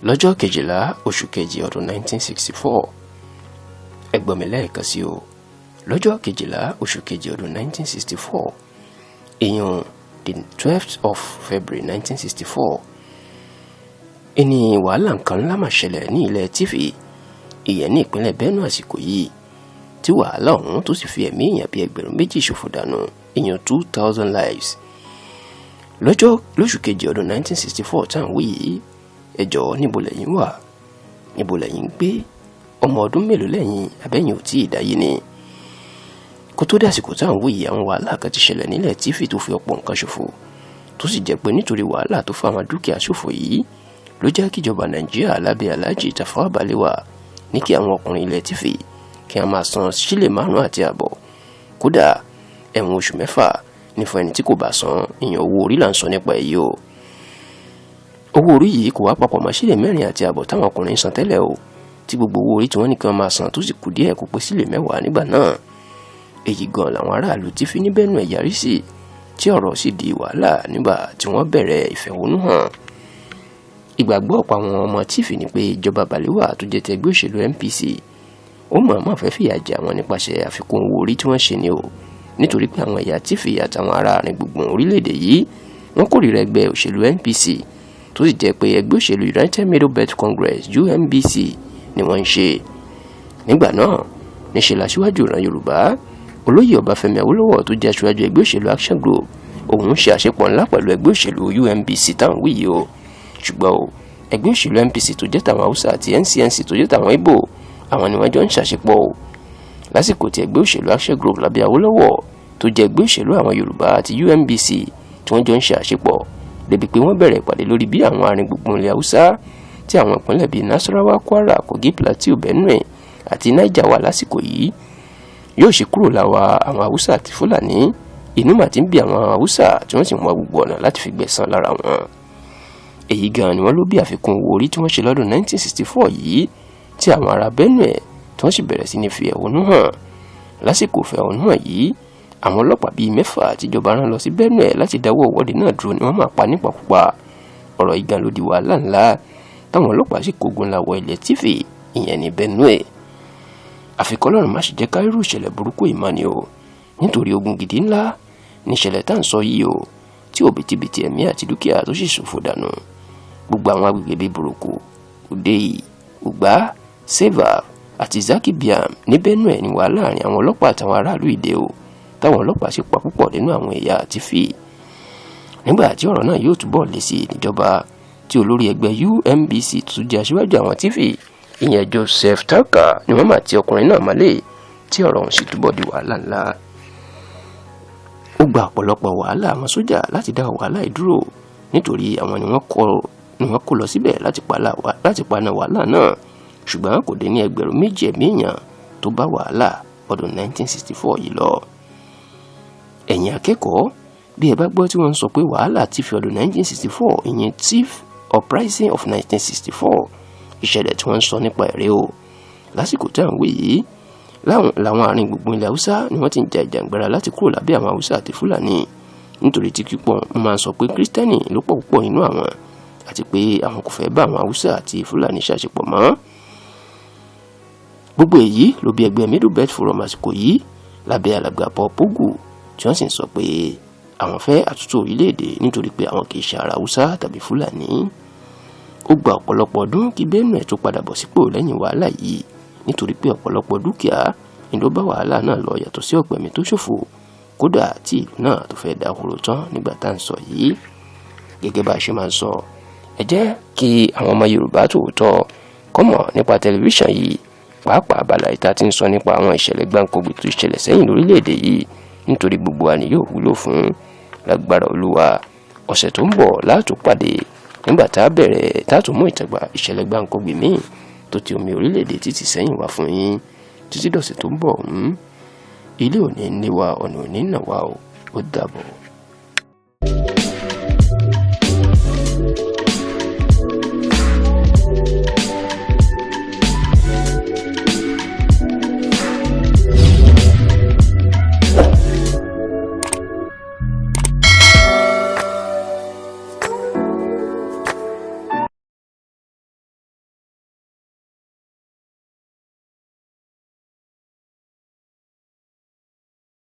lọ́jọ́ 12 oṣù kejì ọdún 1964 ẹgbọ́n mi lẹ́ẹ̀kan sí o lọ́jọ́ 12 oṣù kejì ọdún 1964 ìyẹn the 12th of February 1964 ẹni wàhálà nǹkan ńlá máa ṣẹlẹ̀ ní ilẹ̀ tífì ìyẹn ní ìpínlẹ̀ Benue àsìkò yìí tí wàhálà ọ̀hún tó sì fi ẹ̀mí èèyàn bíi ẹgbẹ̀rún méjì ṣòfò dànù ìyẹn 2000 lives lóṣù kejì ọdún 1964 tá à ń wí yìí ẹ jọ̀ọ́ níbo lẹ́yìn wà níbo lẹ́yìn ń gbé ọmọ ọdún mélòó lẹ́yìn abẹ́yìn ò tí ì dáyé ni kó tó dásìkò tá à ń wí yìí àwọn wàhálà kan ti ṣẹlẹ̀ nílẹ̀ tífì tó fi ọ̀pọ̀ nǹkan ṣòfò tó sì jẹ́ pé nítorí wàhálà tó fa àwọn dúkìá ṣòfò yìí ló jẹ́ kíjọba Nàìjíríà lábẹ́ Alhaji Tafawa Balewa ní kí àwọn ọkùnrin ilẹ̀ tífì kí a máa san sílè 5.5 kódà ẹ̀wọ̀n oṣù 6 ní fún ẹni tí kò bá san ìyẹn owó orí là ń sọ nípa èyí o owó orí yìí kò wá papọ̀ mọ́ sílè 4.5 táwọn ọkùnrin san tẹ́lẹ̀ o tí gbogbo owó orí tí wọ́n ní kí wọ́n máa san tó sì kù díẹ̀ kó pé sílè 10 nígbà náà èyí gan làwọn aráàlú ti fi ní Benue yarí sí tí ọ̀rọ̀ sì di wàhálà nígbà tí wọ́n bẹ̀rẹ̀ ìfẹ̀hónúhàn ìgbàgbọ́ ọ̀pọ̀ àwọn ọmọ tífì ni pé ìjọba Balewa tó jẹ́ ti ẹgbẹ́ òṣèlú NPC ó mọ̀ọ́mọ̀ fẹ́ fìyà jẹ àwọn nípasẹ̀ àfikún owó orí tí wọ́n ṣe ni o nítorí pé àwọn ẹ̀yà tífì àtàwọn ará àárín gbùngbùn orílẹ̀-èdè yìí wọ́n kórìíra ẹgbẹ́ òṣèlú NPC tó sì jẹ́ pé ẹgbẹ́ òṣèlú United Middle Belt Congress UMBC ni wọ́n ń ṣe nígbà náà níṣẹ́ làṣíwájú ìran Yorùbá olóyè Ọbáfẹ́mi Awólọ́wọ̀ tó jẹ́ aṣáájú ẹgbẹ́ òṣèlú Action Group òun ṣe àṣepọ̀ ńlá pẹ̀lú ẹgbẹ́ òṣèlú UMBC táwọn wí yìí o ṣùgbọ́n o ẹgbẹ́ òṣèlú NPC tó jẹ́ tàwọn Haúsá àti NCNC tó jẹ́ tàwọn Ìgbò àwọn ni wọ́n jọ ń ṣàṣepọ̀ o lásìkò tí ẹgbẹ́ òṣèlú Action Group lábẹ́ Awólọ́wọ̀ tó jẹ́ ẹgbẹ́ òṣèlú àwọn Yorùbá àti UMBC tí wọ́n jọ ń ṣe àṣepọ̀ débi pé wọ́n bẹ̀rẹ̀ ìpàdé lórí bí àwọn arìn gbùngbùn ilẹ̀ Haúsá tí àwọn ìpínlẹ̀ bíi Nasarawa, Kwara, Kogi, Plateau, Benue àti Niger wà lásìkò yìí yóò ṣe kúrò láwa àwọn Haúsá àti Fúlàní inú mà ti ń bí àwọn Haúsá tí wọ́n sì ń wá gbogbo ọ̀nà láti fi gbẹ̀san lára wọn èyí gan ni wọ́n ló bí àfikún owó orí tí wọ́n ṣe lọ́dún 1964 yìí tí àwọn ará Benue tí wọ́n sì bẹ̀rẹ̀ sí ní fi ẹ̀hónú hàn lásìkò ìfẹ̀hónú hàn yìí àwọn ọlọ́pàá bíi 6 tíjọba rán lọ sí Benue láti dáwọ́ ìwọ́de náà dúró ni wọ́n máa pa nípakúpa ọ̀rọ̀ ìgan ló di wàhálà ńlá táwọn ọlọ́pàá sì kógun la wọ ilẹ̀ tífì ìyẹn ní Benue àfikọ́ Ọlọ́run má ṣe jẹ́ ká irú ìṣẹ̀lẹ̀ burúkú yìí mọ́ ni o nítorí ogun gidi ńlá ní ìṣẹ̀lẹ̀ tá à ń sọ yìí o tí òbítíbitì ẹ̀mí àti dúkìá tó sì ṣòfò dànù gbogbo àwọn agbègbè bíi Boroko, Udeyi, Ugba, Seva àti Zaki Biam ní Benue ní wà láàrin àwọn ọlọ́pàá àtàwọn aráàlú ìdè o táwọn ọlọ́pàá sì pa púpọ̀ nínú àwọn ẹ̀yà tífì nígbà tí ọ̀rọ̀ náà yóò túbọ̀ lé sí níjọba tí olórí ẹgbẹ́ UMBC tó jẹ́ aṣíwájú àwọn tífì ìyẹn Joseph Taka ni wọ́n máa ti ọkùnrin náà mọ́lé tí ọ̀rọ̀ ọ̀hún sì túbọ̀ di wàhálà ńlá ó gba ọ̀pọ̀lọpọ̀ wàhálà àwọn sójà láti dá wàhálà yìí dúró nítorí àwọn ni wọ́n kó lọ síbẹ̀ láti paná wàhálà náà ṣùgbọ́n kò dé ní ẹgbẹ̀rún 2 ẹ̀mí èèyàn tó bá wàhálà ọdún 1964 yìí lọ ẹ̀yin akẹ́kọ̀ọ́ bí ẹ bá gbọ́ tí wọ́n ń sọ pé wàhálà tífì ọdún 1964 ìyẹn Tiv Uprising of 1964 ìṣẹ̀lẹ̀ tí wọ́n ń sọ nípa ẹ̀rẹ́ o lásìkò tí à ń wí yìí láwọn àárín gbùngbùn ilẹ̀ Haúsá ni wọ́n ti ń ja ìjàngbara láti kúrò lábẹ́ àwọn Haúsá àti Fúlàní nítorí tí pípọ̀ wọ́n máa ń sọ pé Kírísítẹ́nì ló pọ̀ púpọ̀ nínú àwọn àti pé àwọn kò fẹ́ bá àwọn Haúsá àti Fúlàní ṣàṣepọ̀ mọ́ gbogbo èyí ló bí ẹgbẹ́ Middle Belt Forum àsìkò yìí lábẹ́ alàgbà Paul Pogu tí wọ́n sì ń sọ pé àwọn fẹ́ àtúntò orílẹ̀-èdè nítorí pé àwọn kì í ṣe ará Haúsá tàbí Fúlàní ó gba ọ̀pọ̀lọpọ̀ ọdún kí Benue tó padà bọ̀ sípò lẹ́yìn wàhálà yìí nítorí pé ọ̀pọ̀lọpọ̀ dúkìá ni ló bá wàhálà náà lọ yàtọ̀ sí ọ̀pọ̀ ẹ̀mí tó ṣòfò kódà tí ìlú náà tó fẹ́ dahoro tán nígbà tá à ń sọ yìí gẹ́gẹ́ bá a ṣe máa ń sọ ẹ jẹ́ kí àwọn ọmọ Yorùbá tòótọ́ kọ́mọ̀ nípa tẹlifíṣàn yìí pàápàá abala ìta tí ń sọ nípa àwọn ìṣẹ̀lẹ̀ gbáǹkọ́gbì tó ṣẹlẹ̀ sẹ́yìn lórílẹ̀‐èdè yìí nítorí gbogbo wa ni yóò wúlò fún lágbára Olúwa ọ̀sẹ̀ tó ń bọ̀ látò pàdé nígbà tá a bẹ̀rẹ̀ tá a tún mú ìtàgbà ìṣẹ̀lẹ̀ gbáǹkọ́gbì míì tó ti omi orílẹ̀‐èdè títí sẹ́yìn wá fún yín títí dọ̀sẹ̀ tó ń bọ̀ ilé òní ní wa ọ̀nà òní nà wá o ó dàbọ̀.